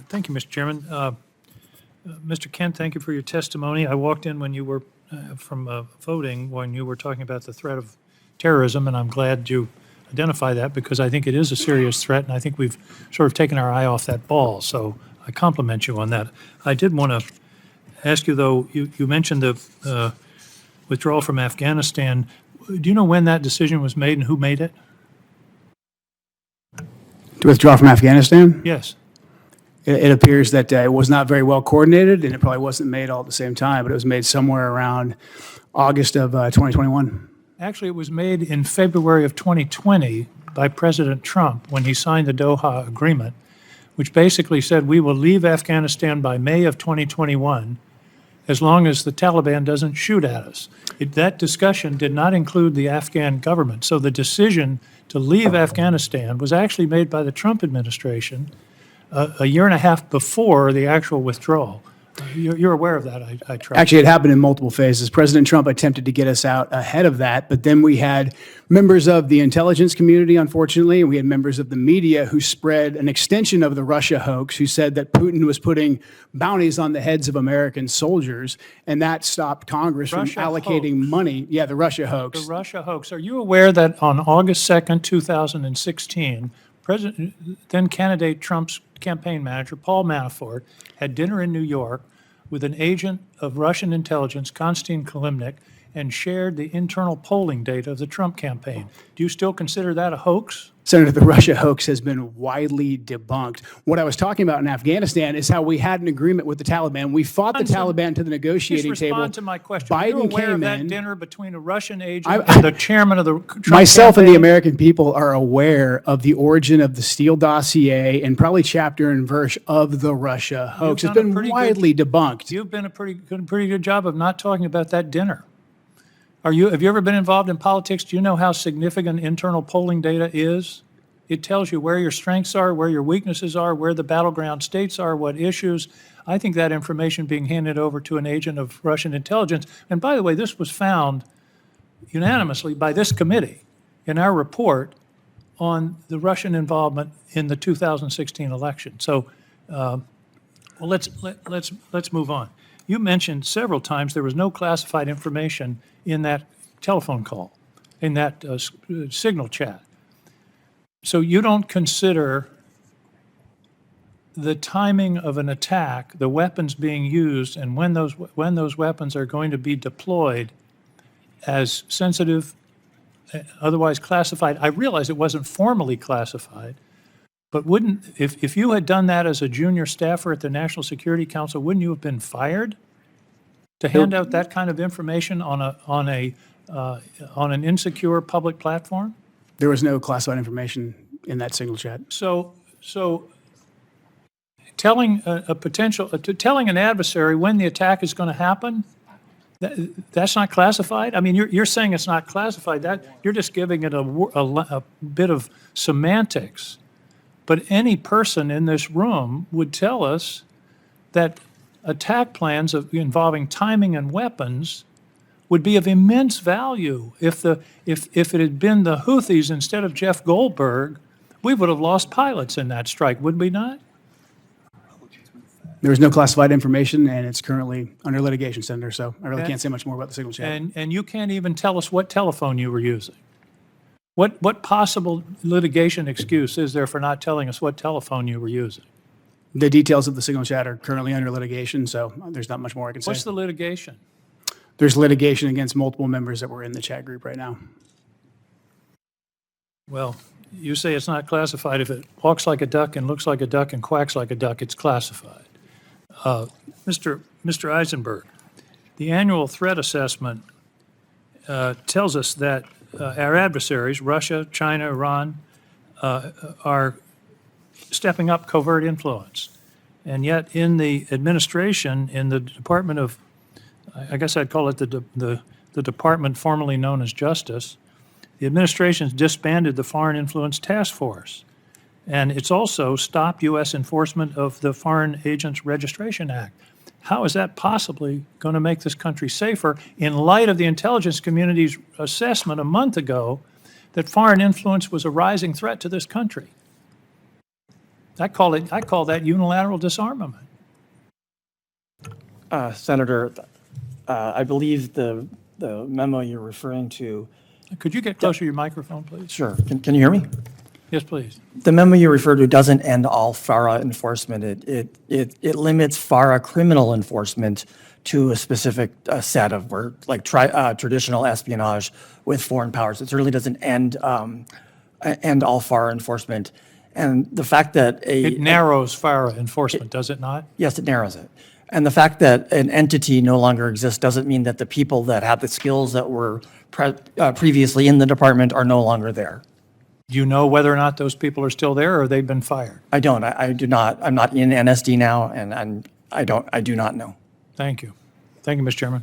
Thank you, Mr. Chairman. Mr. Kent, thank you for your testimony. I walked in when you were from voting, when you were talking about the threat of terrorism, and I'm glad you identify that because I think it is a serious threat, and I think we've sort of taken our eye off that ball. So I compliment you on that. I did want to ask you, though, you mentioned the withdrawal from Afghanistan. Do you know when that decision was made and who made it? To withdraw from Afghanistan? Yes. It appears that it was not very well coordinated, and it probably wasn't made all at the same time, but it was made somewhere around August of 2021. Actually, it was made in February of 2020 by President Trump when he signed the Doha Agreement, which basically said we will leave Afghanistan by May of 2021 as long as the Taliban doesn't shoot at us. That discussion did not include the Afghan government. So the decision to leave Afghanistan was actually made by the Trump administration a year and a half before the actual withdrawal. You're aware of that, I trust. Actually, it happened in multiple phases. President Trump attempted to get us out ahead of that, but then we had members of the intelligence community, unfortunately, and we had members of the media who spread an extension of the Russia hoax, who said that Putin was putting bounties on the heads of American soldiers, and that stopped Congress from allocating money. Yeah, the Russia hoax. The Russia hoax. Are you aware that on August 2nd, 2016, then candidate Trump's campaign manager, Paul Manafort, had dinner in New York with an agent of Russian intelligence, Konstantin Kilimnik, and shared the internal polling data of the Trump campaign. Do you still consider that a hoax? Senator, the Russia hoax has been widely debunked. What I was talking about in Afghanistan is how we had an agreement with the Taliban. We fought the Taliban to the negotiating table. Respond to my question. Are you aware of that dinner between a Russian agent and the chairman of the Trump myself campaign? And the American people are aware of the origin of the Steele dossier and probably chapter and verse of the Russia hoax. It's been widely debunked. You've been a pretty good job of not talking about that dinner. Have you ever been involved in politics? Do you know how significant internal polling data is? It tells you where your strengths are, where your weaknesses are, where the battleground states are, what issues. I think that information being handed over to an agent of Russian intelligence, and by the way, this was found unanimously by this committee in our report on the Russian involvement in the 2016 election. So, well, let's move on. You mentioned several times there was no classified information in that telephone call, in that signal chat. So you don't consider the timing of an attack, the weapons being used, and when those weapons are going to be deployed as sensitive, otherwise classified. I realize it wasn't formally classified, but if you had done that as a junior staffer at the National Security Council, wouldn't you have been fired to hand out that kind of information on an insecure public platform? There was no classified information in that signal chat. So telling telling an adversary when the attack is going to happen, that's not classified? I mean, you're saying it's not classified. That you're just giving it a bit of semantics. But any person in this room would tell us that attack plans involving timing and weapons would be of immense value. If it had been the Houthis instead of Jeff Goldberg, we would have lost pilots in that strike, would we not? There was no classified information, and it's currently under litigation, Senator, so I really can't say much more about the signal chat. And you can't even tell us what telephone you were using. What possible litigation excuse is there for not telling us what telephone you were using? The details of the signal chat are currently under litigation, so there's not much more I can say. What's the litigation? There's litigation against multiple members that were in the chat group right now. Well, you say it's not classified. If it walks like a duck and looks like a duck and quacks like a duck, it's classified. Mr. Eisenberg, the annual threat assessment tells us that our adversaries, Russia, China, Iran, are stepping up covert influence. And yet in the administration, in the Department of, I guess I'd call it the department formerly known as Justice, the administration's disbanded the Foreign Influence Task Force. And it's also stopped U.S. enforcement of the Foreign Agents Registration Act. How is that possibly going to make this country safer in light of the intelligence community's assessment a month ago that foreign influence was a rising threat to this country? I call that unilateral disarmament. Senator, I believe the memo you're referring to, Could you get closer to your microphone, please? sure, can you hear me? Yes, please. The memo you refer to doesn't end all FARA enforcement. It limits FARA criminal enforcement to a specific set of traditional espionage with foreign powers. It certainly doesn't end all FARA enforcement. And the fact that It narrows FARA enforcement, does it not? yes, it narrows it. And the fact that an entity no longer exists doesn't mean that the people that have the skills that were previously in the department are no longer there. Do you know whether or not those people are still there or they've been fired? I don't. I do not. I'm not in NSD now, and I do not know. Thank you. Thank you, Mr. Chairman.